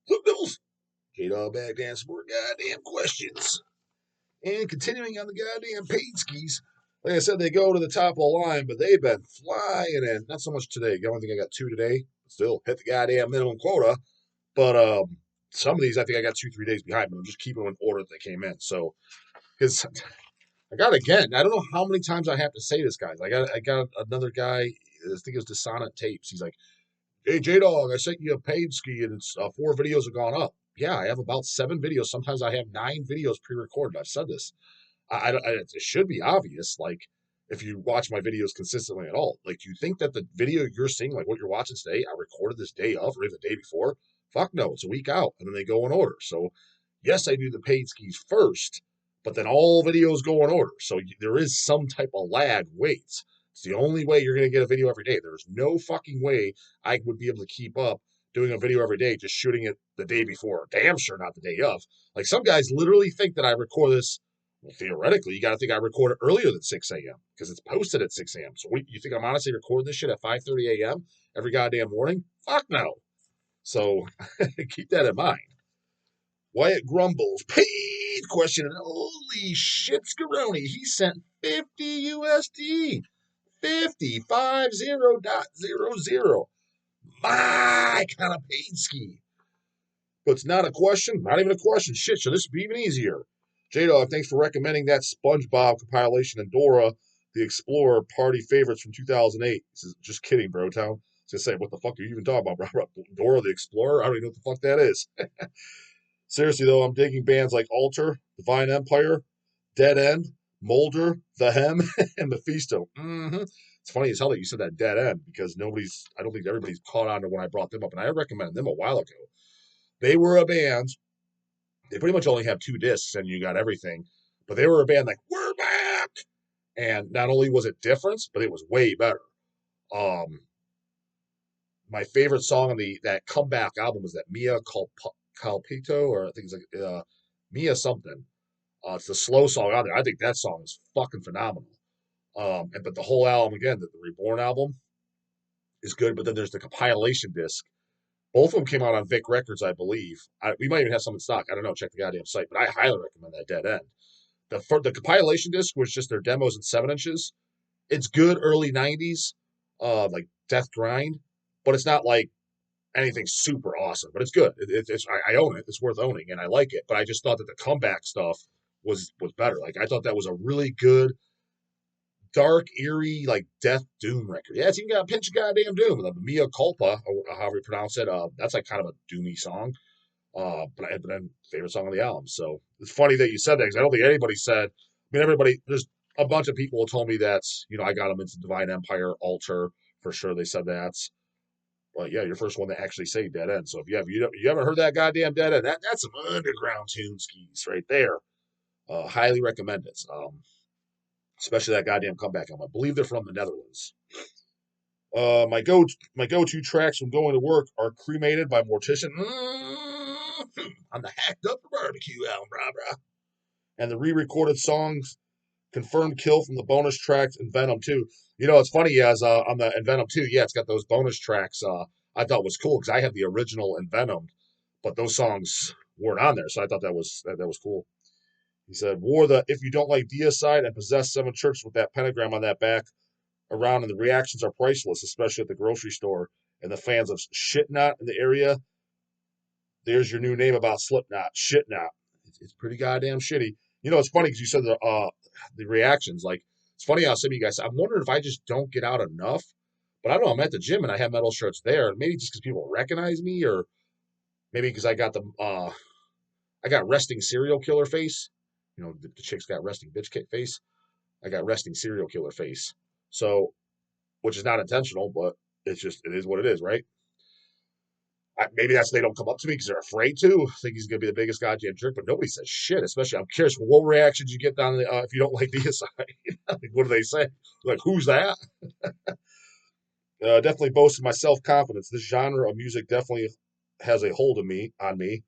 Look, Bills. J-Dog back to answer more goddamn questions. And continuing on the goddamn paid skis. Like I said, they go to the top of the line, but they've been flying in. Not so much today. I only think I got 2 today. Still hit the goddamn minimum quota. But some of these, I think I got 2-3 days behind, but I'm just keeping them in order that they came in. So, because I got again. I don't know how many times I have to say this, guys. I got another guy. I think it was Dissonant Tapes. He's like, "Hey J Dog, I sent you a paid ski, and it's 4 videos have gone up." Yeah, I have about 7 videos. Sometimes I have 9 videos pre-recorded. I've said this. It should be obvious. Like, if you watch my videos consistently at all, like, you think that the video you're seeing, like what you're watching today, I recorded this day of or even the day before? Fuck no, it's a week out, and then they go in order. So, yes, I do the paid skis first, but then all videos go in order. So there is some type of lag wait. It's the only way you're going to get a video every day. There's no fucking way I would be able to keep up doing a video every day, just shooting it the day before. Damn sure not the day of. Like, some guys literally think that I record this. Well, theoretically, you got to think I record it earlier than 6 a.m. because it's posted at 6 a.m. So you think I'm honestly recording this shit at 5:30 a.m. every goddamn morning? Fuck no. So keep that in mind. Wyatt Grumbles, paid question. Holy shit, Scaroni. He sent 50 USD. 50.00. My kind of paid ski. But it's not a question. Not even a question. Shit, should this be even easier? J-Dog, thanks for recommending that SpongeBob compilation and Dora the Explorer party favorites from 2008. This is just kidding, bro. Town. I was gonna say, what the fuck are you even talking about, bro? Dora the Explorer? I don't even know what the fuck that is. Seriously, though, I'm digging bands like Alter, Divine Empire, Dead End, Molder, The Hem, and Mephisto. It's funny as hell that you said that Dead End because I don't think everybody's caught on to when I brought them up, and I recommended them a while ago. They were a band. They pretty much only have 2 discs, and you got everything. But they were a band like, we're back! And not only was it different, but it was way better. My favorite song on that comeback album was that Mia Calpito, or I think it's like Mia something. It's the slow song on there. I think that song is fucking phenomenal. But the whole album again, the Reborn album is good. But then there's the compilation disc. Both of them came out on Vic Records, I believe. We might even have some in stock. I don't know. Check the goddamn site. But I highly recommend that Dead End. The compilation disc was just their demos in 7 inches. It's good early '90s, like Death Grind, but it's not like anything super awesome, but it's good. I own it. It's worth owning, and I like it. But I just thought that the comeback stuff was better. Like, I thought that was a really good, dark, eerie, like death doom record. Yeah, it's even got a pinch of goddamn doom. The Mia Culpa, or however you pronounce it. That's like kind of a doomy song. But then favorite song on the album. So it's funny that you said that because I don't think anybody said. I mean, everybody. There's a bunch of people who told me that I got them into Divine Empire, Alter for sure. They said that. Well, yeah, you're first one to actually say Dead End. So if you haven't heard that goddamn Dead End, that's some underground tune skis right there. Highly recommend it. Especially that goddamn comeback album. I believe they're from the Netherlands. My go-to tracks when going to work are Cremated by Mortician. On the Hacked Up Barbecue album, brah. And the re-recorded songs Confirmed Kill from the bonus tracks and Venom 2. It's funny as on the and Venom 2, yeah, it's got those bonus tracks. I thought was cool because I have the original and Venom, but those songs weren't on there, so I thought that was cool. He said, "Wore the If You Don't Like Deicide and Possess 7 Churches with that pentagram on that back around, and the reactions are priceless, especially at the grocery store. And the fans of Shitnot in the area, there's your new name about Slipknot, Shitnot. It's pretty goddamn shitty. It's funny because you said the reactions. Like, it's funny how some of you guys. I'm wondering if I just don't get out enough. But I don't know. I'm at the gym and I have metal shirts there, and maybe just because people recognize me, or maybe because I got I got resting serial killer face. The chick's got resting bitch kit face. I got resting serial killer face. So, which is not intentional, but it is what it is, right? Maybe that's they don't come up to me because they're afraid to. Think he's gonna be the biggest goddamn jerk, but nobody says shit. Especially, I'm curious what reactions you get down if you don't like Deicide. Like, what do they say? Like, who's that? Definitely boasted my self confidence. This genre of music definitely has a hold of me on me.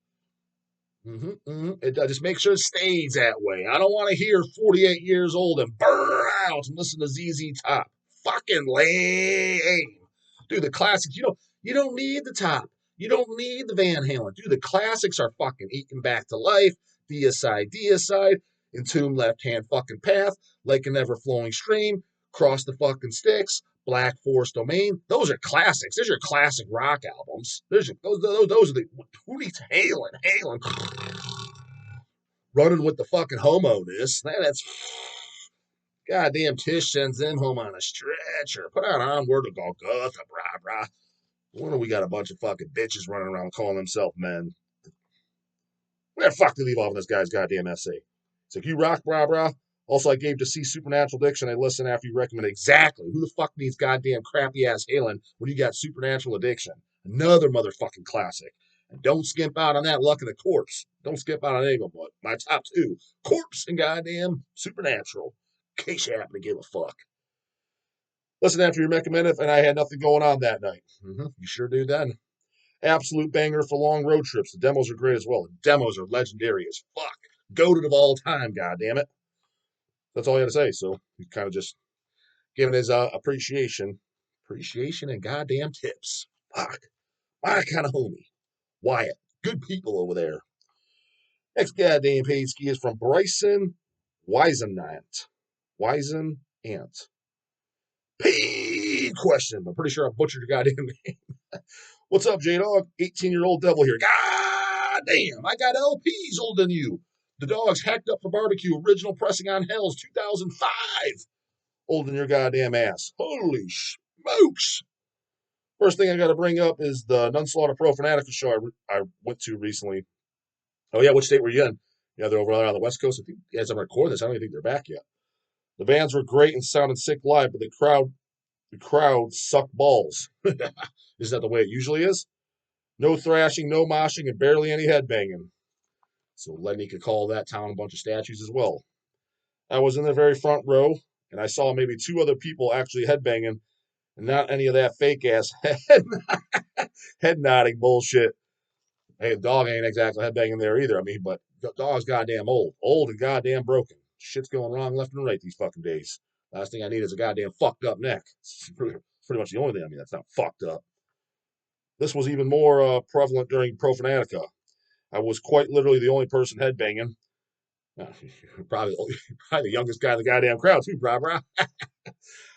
Just make sure it stays that way. I don't want to hear 48 years old and burn out and listen to ZZ Top. Fucking lame, dude. The classics. You don't need the top. You don't need the Van Halen. Dude, the classics are fucking Eating Back to Life, Deicide, Deicide, Entomb Left Hand fucking Path, Like an Ever Flowing Stream, Cross the fucking Sticks, Black Forest Domain. Those are classics. Those are classic rock albums. Those are the who needs Halen? Halen running with the fucking homo-ness. That's goddamn TISH sends them home on a stretcher. Put out Onward to Golgotha, brah, brah. Wonder we got a bunch of fucking bitches running around calling themselves men. Where the fuck did he leave off in this guy's goddamn essay? It's like, you rock, brah, brah. Also, I gave Deceased Supernatural Addiction a listen after you recommended. Exactly. Who the fuck needs goddamn crappy ass Halen when you got Supernatural Addiction? Another motherfucking classic. And don't skimp out on that Luck of the Corpse. Don't skip out on any of them, but my top two, Corpse and goddamn Supernatural. In case you happen to give a fuck. Listen after you recommended, and I had nothing going on that night. You sure do then. Absolute banger for long road trips. The demos are great as well. The demos are legendary as fuck. Goated of all time, goddammit. That's all he had to say. So he kind of just giving his appreciation. Appreciation and goddamn tips. Fuck. My kind of homie. Wyatt. Good people over there. Next goddamn page ski is from Bryson Wisenant. Wisenant. Paid question. I'm pretty sure I butchered your goddamn name. What's up, J-Dog? 18-year-old devil here. God damn, I got LPs older than you. The Dog's Hacked Up for Barbecue, original pressing on Hells, 2005. Older than your goddamn ass. Holy smokes. First thing I got to bring up is the Nunslaughter Pro Fanatica show I went to recently. Oh, yeah, which state were you in? Yeah, they're over there on the West Coast. I think, as I'm recording this, I don't even think they're back yet. The bands were great and sounded sick live, but the crowd sucked balls. Isn't that the way it usually is? No thrashing, no moshing, and barely any headbanging. So Lenny could call that town a bunch of statues as well. I was in the very front row, and I saw maybe two other people actually headbanging, and not any of that fake ass head nodding bullshit. Hey, the Dog ain't exactly headbanging there either. I mean, but the Dog's goddamn old and goddamn broken. Shit's going wrong left and right these fucking days. Last thing I need is a goddamn fucked up neck. It's pretty much the only thing I mean that's not fucked up. This was even more prevalent during Pro Fanatica. I was quite literally the only person headbanging. Probably, probably the youngest guy in the goddamn crowd, too, brah.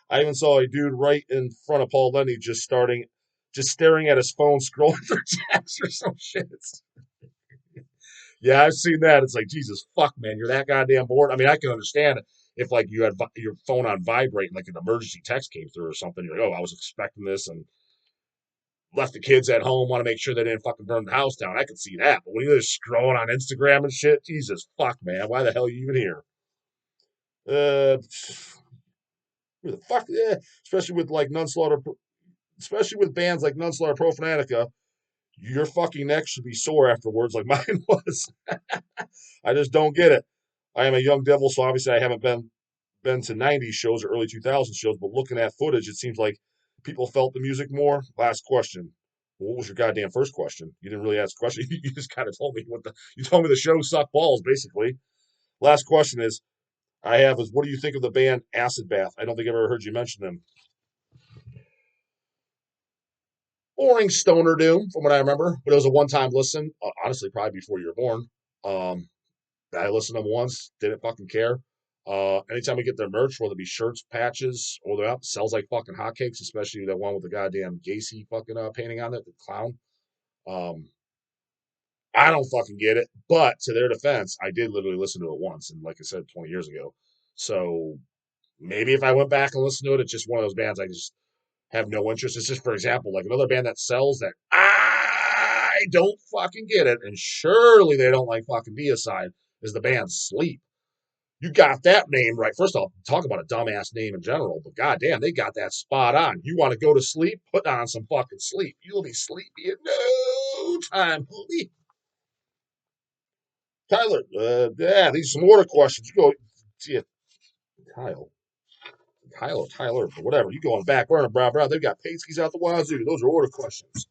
I even saw a dude right in front of Paul Lenny just staring at his phone, scrolling through text or some shit. Yeah, I've seen that. It's like, Jesus, fuck, man, you're that goddamn bored. I mean, I can understand if, like, you had your phone on vibrate and, like, an emergency text came through or something. You're like, oh, I was expecting this and left the kids at home, want to make sure they didn't fucking burn the house down. I could see that. But when you're just scrolling on Instagram and shit, Jesus fuck, man, why the hell are you even here? Who the fuck? Yeah, especially with like Nunslaughter, especially with bands like Nunslaughter Pro Fanatica, your fucking neck should be sore afterwards, like mine was. I just don't get it. I am a young devil, so obviously I haven't been to '90s shows or early 2000s shows. But looking at footage, it seems like people felt the music more. Last question. What was your goddamn first question? You didn't really ask a question. You just kind of told me you told me the show sucked balls, basically. Last question is what do you think of the band Acid Bath? I don't think I've ever heard you mention them. Boring stoner doom, from what I remember, but it was a one-time listen. Honestly, probably before you were born. I listened to them once, didn't fucking care. Anytime we get their merch, whether it be shirts, patches, or they're out, sells like fucking hotcakes, especially that one with the goddamn Gacy fucking painting on it, the clown. Um, I don't fucking get it. But to their defense, I did literally listen to it once, and like I said, 20 years ago. So maybe if I went back and listened to it, it's just one of those bands I just have no interest. It's just, for example, like another band that sells that I don't fucking get it, and surely they don't like fucking Deicide, is the band Sleep. You got that name right. First off, talk about a dumbass name in general, but goddamn, they got that spot on. You want to go to sleep? Put on some fucking sleep. You'll be sleepy in no time, homie. Tyler, yeah, these are some order questions. You go, yeah, Kyle, Kyle or Tyler, or whatever. You go on the back burner, bro. They've got paid skis out the wazoo. Those are order questions.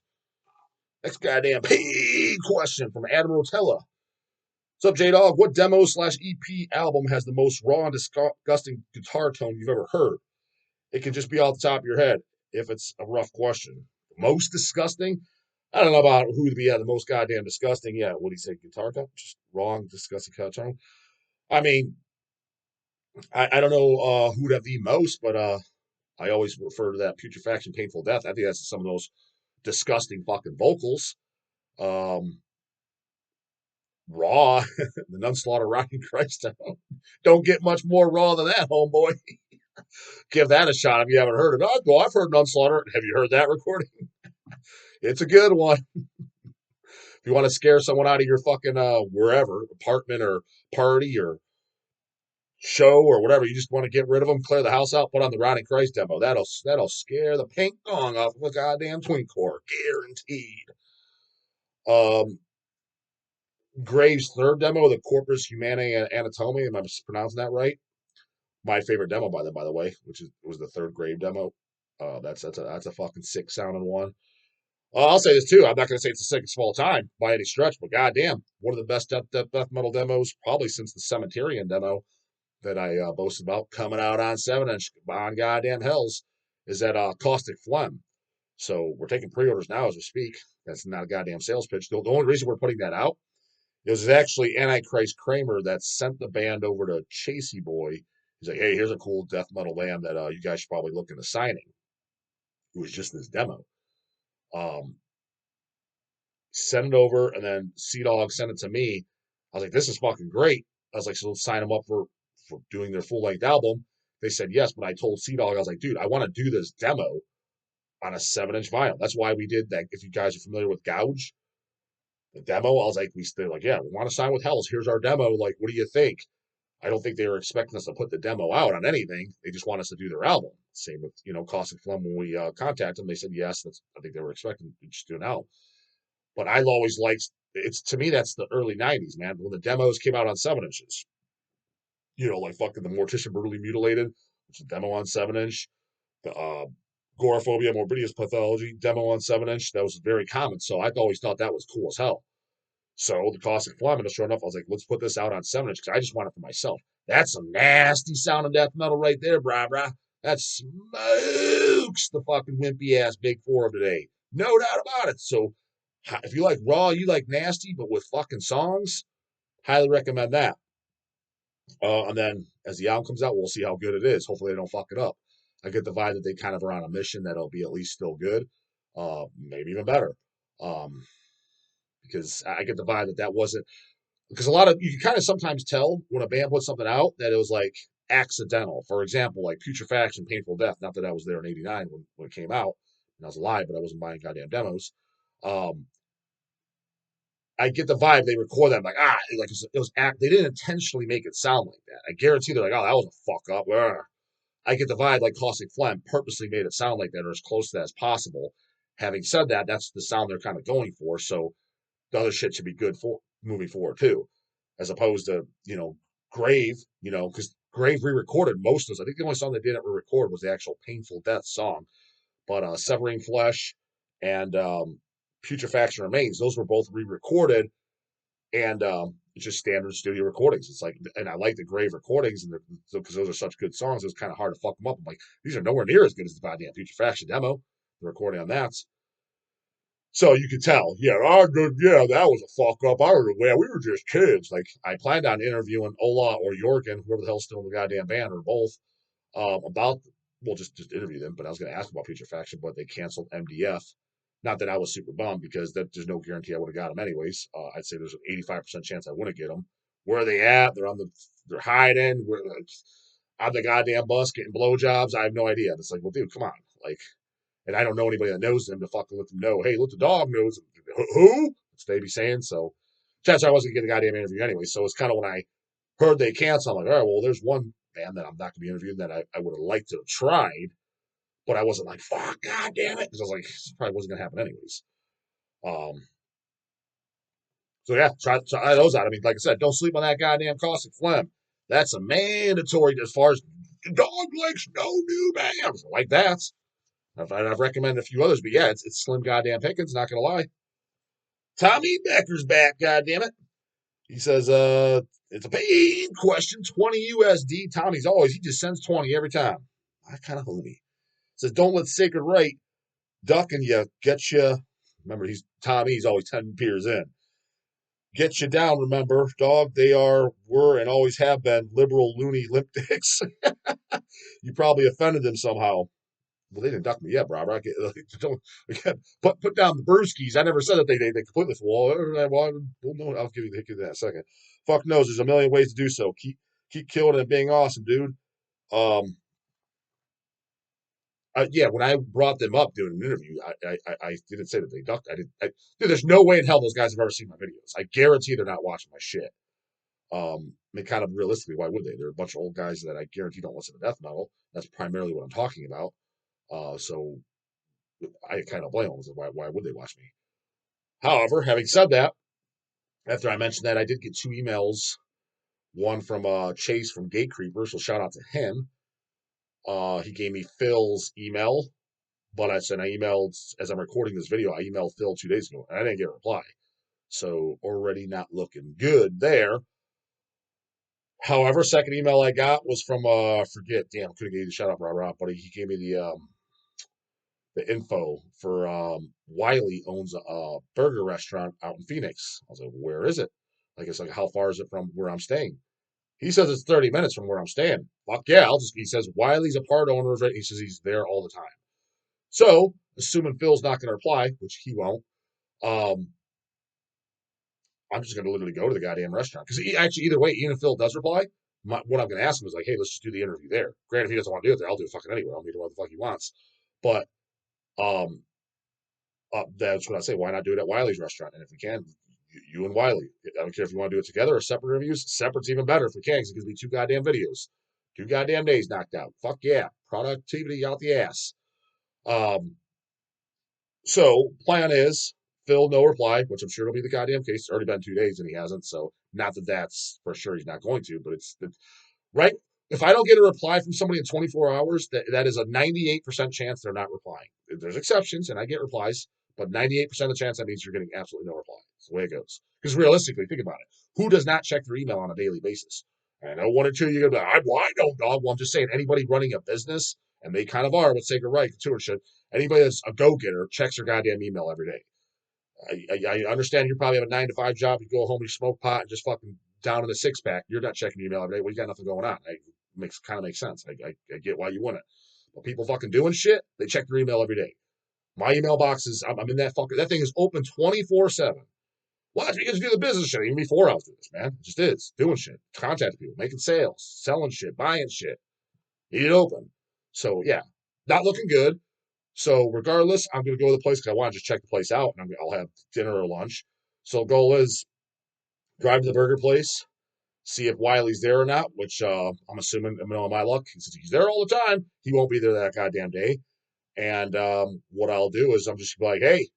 Next goddamn paid question from Adam Rotella. What's up, J-Dog? What demo/EP album has the most raw and disgusting guitar tone you've ever heard? It can just be off the top of your head if it's a rough question. Most disgusting? I don't know about who would be the most goddamn disgusting. Yeah, what do you say? Guitar tone? Just wrong, disgusting guitar tone. I mean, I don't know who'd have the most, but I always refer to that putrefaction, painful death. I think that's some of those disgusting vocals. Um, raw, the Nunslaughter Rocking Christ. Don't get much more raw than that, homeboy. Give that a shot if you haven't heard it. Oh, well, I've heard Nunslaughter. Have you heard that recording? It's a good one. If you want to scare someone out of your fucking wherever apartment or party or show or whatever, you just want to get rid of them, clear the house out, put on the Rotting Christ demo. That'll scare the pink dong off of a goddamn twin core, guaranteed. Um, Graves' third demo, the Corpus Humanae Anatomy. Am I pronouncing that right? My favorite demo by them, by the way, was the third Grave demo. That's a fucking sick sounding one. I'll say this too. I'm not going to say it's the sickest of all time by any stretch, but goddamn, one of the best death metal demos probably since the Cemeterian demo that I boasted about coming out on 7-inch on goddamn Hells is that Caustic Phlegm. So we're taking pre-orders now as we speak. That's not a goddamn sales pitch. The only reason we're putting that out is actually Antichrist Kramer that sent the band over to Chasey Boy. He's like, hey, here's a cool death metal band that you guys should probably look into signing. It was just this demo. Um, Send it over, and then Sea Dog sent it to me. I was like, this is fucking great. I was like, so let's sign them up for doing their full length album. They said yes, but I told Sea Dog, I was like, dude, I want to do this demo on a 7-inch vinyl. That's why we did that. If you guys are familiar with Gouge, the demo, I was like, they're like, yeah, we want to sign with Hells. Here's our demo. Like, what do you think? I don't think they were expecting us to put the demo out on anything. They just want us to do their album. Same with Caustic Phlegm when we contacted them. They said yes. I think they were expecting to just do an album. But I always liked it's to me that's the early '90s, man. When the demos came out on 7 inches, like fucking the Mortician Brutally Mutilated, which is a demo on 7 inch. The Goraphobia, Morbidius Pathology demo on 7 inch. That was very common. So I always thought that was cool as hell. So the Caustic Phlegm, sure enough, I was like, let's put this out on 7 inch because I just want it for myself. That's some nasty sounding death metal right there, brah. That smokes the fucking wimpy ass Big Four of today. No doubt about it. So if you like raw, you like nasty, but with fucking songs, highly recommend that. And then as the album comes out, we'll see how good it is. Hopefully they don't fuck it up. I get the vibe that they kind of are on a mission that'll be at least still good, maybe even better. Um, because I get the vibe that wasn't because a lot of you can kind of sometimes tell when a band puts something out that it was like accidental. For example, like Putrefaction, Painful Death. Not that I was there in '89 when it came out, and I was alive, but I wasn't buying goddamn demos. Um, I get the vibe they record that like it was act. They didn't intentionally make it sound like that. I guarantee they're like, oh, that was a fuck up. Ugh. I get the vibe like Caustic Phlegm purposely made it sound like that or as close to that as possible. Having said that, that's the sound they're kind of going for. So the other shit should be good for moving forward too, as opposed to Grave, because Grave re-recorded most of those. I think the only song they didn't re-record was the actual Painful Death song, but Severing Flesh and Putrefaction Remains, those were both re-recorded and it's just standard studio recordings. It's like, and I like the Grave recordings, and because those are such good songs, it was kind of hard to fuck them up. I'm like, these are nowhere near as good as the goddamn Putrefaction demo, the recording on that. So you could tell, that was a fuck up. I don't know, we were just kids. Like I planned on interviewing Ola or Jorgen, whoever the hell's still in the goddamn band, or both, about just interview them. But I was going to ask about Putrefaction, but they canceled MDF. Not that I was super bummed because there's no guarantee I would have got them anyways. I'd say there's an 85% chance I wouldn't get them. Where are they at? They're hiding. On the goddamn bus getting blowjobs. I have no idea. It's like, well, dude, come on, like. And I don't know anybody that knows them to fucking let them know, hey, let the dog know. Who? That's what they be saying. So chances are I wasn't going to get a goddamn interview anyway. So it's kind of when I heard they canceled, I'm like, all right, well, there's one band that I'm not going to be interviewing that I would have liked to have tried, but I wasn't like, fuck, god damn it. Because I was like, this probably wasn't going to happen anyways. Um, so yeah, try those out. I mean, like I said, don't sleep on that goddamn Caustic Phlegm. That's a mandatory as far as dog likes no new bands like that. I've recommended a few others, but yeah, it's slim goddamn pickings. Not gonna lie. Tommy Becker's back. Goddamn it. He says, it's a paid question. 20 USD. Tommy's always he just sends 20 every time. I kind of homie. Says, don't let sacred right duck and you get you Remember, he's always 10 beers in. Get you down, remember, dog. They were, and always have been liberal loony limp dicks. You probably offended them somehow. Well, they didn't duck me yet, Robert. Put down the brewskis. I never said that they completely. No, I'll give you the hickey in that second. Fuck knows. There's a million ways to do so. Keep killing it and being awesome, dude. Um, yeah, when I brought them up doing an interview, I didn't say that they ducked. Dude, there's no way in hell those guys have ever seen my videos. I guarantee they're not watching my shit. I mean, kind of realistically, why would they? They're a bunch of old guys that I guarantee don't listen to death metal. That's primarily what I'm talking about. So I kind of blame them. Why would they watch me? However, having said that, after I mentioned that, I did get 2 emails. One from Chase from Gate Creeper, so shout out to him. He gave me Phil's email, but I emailed, as I'm recording this video, I emailed Phil 2 days ago, and I didn't get a reply. So already not looking good there. However, second email I got was from couldn't give you the shout out, Rob, but he gave me the info for Wiley owns a burger restaurant out in Phoenix. I was like, where is it? Like, it's like, how far is it from where I'm staying? He says it's 30 minutes from where I'm staying. Fuck yeah, he says Wiley's a part owner of it. He says he's there all the time. So, assuming Phil's not going to reply, which he won't, I'm just going to literally go to the goddamn restaurant. Because actually, either way, even if Phil does reply, what I'm going to ask him is like, hey, let's just do the interview there. Granted, if he doesn't want to do it there, I'll do it fucking anywhere. I'll meet him where the fuck he wants. But um, that's what I say. Why not do it at Wiley's restaurant? And if we can, you and Wiley. I don't care if you want to do it together or separate interviews. Separate's even better if we can, because it gives me 2 goddamn videos. 2 goddamn days knocked out. Fuck yeah. Productivity out the ass. So plan is Phil, no reply, which I'm sure it'll be the goddamn case. It's already been 2 days and he hasn't. So not that that's for sure he's not going to, but it's right. If I don't get a reply from somebody in 24 hours, that is a 98% chance they're not replying. There's exceptions, and I get replies, but 98% of the chance that means you're getting absolutely no reply. That's the way it goes. Because realistically, think about it. Who does not check their email on a daily basis? I know 1 or 2 you're going to be like, I don't, dog. Well, I'm just saying, anybody running a business, and they kind of are with Sacred Right, stewardship, anybody that's a go-getter checks their goddamn email every day. I understand you probably have a 9 to 5 job. You go home, you smoke pot, and just fucking down in a 6-pack. You're not checking your email every day. Well, you got nothing going on. It kind of makes sense. I get why you wouldn't. But people fucking doing shit, they check their email every day. My email box is, I'm in that fucker. That thing is open 24/7. Watch me get to do the business shit even before I was doing this, man. It just is. Doing shit, contacting people, making sales, selling shit, buying shit. Need it open. So, yeah, not looking good. So regardless, I'm going to go to the place because I want to just check the place out, and I'll have dinner or lunch. So goal is drive to the burger place, see if Wiley's there or not, which I'm assuming, in my luck, since he's there all the time, he won't be there that goddamn day. And what I'll do is I'm just like, hey,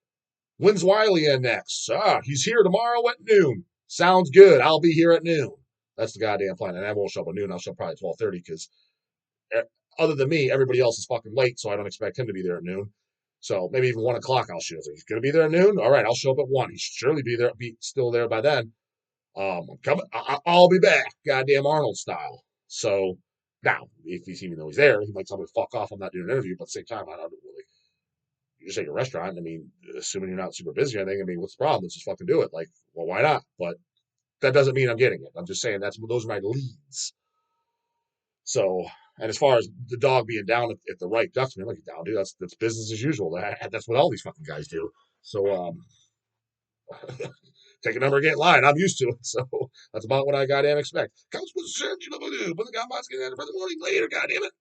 when's Wiley in next? He's here tomorrow at noon. Sounds good. I'll be here at noon. That's the goddamn plan. And I won't show up at noon. I'll show up probably at 12:30 because other than me, everybody else is fucking late, so I don't expect him to be there at noon. So maybe even 1 o'clock I'll shoot. He's gonna be there at noon. All right, I'll show up at 1. He should surely be still there by then. I'm coming. I'll be back, goddamn Arnold style. So now, if he's even though he's there, he might tell me to fuck off. I'm not doing an interview, but at the same time, I don't really. You just take a restaurant. I mean, assuming you're not super busy or anything. I mean, what's the problem? Let's just fucking do it. Like, well, why not? But that doesn't mean I'm getting it. I'm just saying those are my leads. So, and as far as the dog being down at the right ducks, man, like down, dude, that's business as usual. That's what all these fucking guys do. So, take a number and get in line. I'm used to it. So that's about what I goddamn expect. Comes with the the morning later, goddamn it.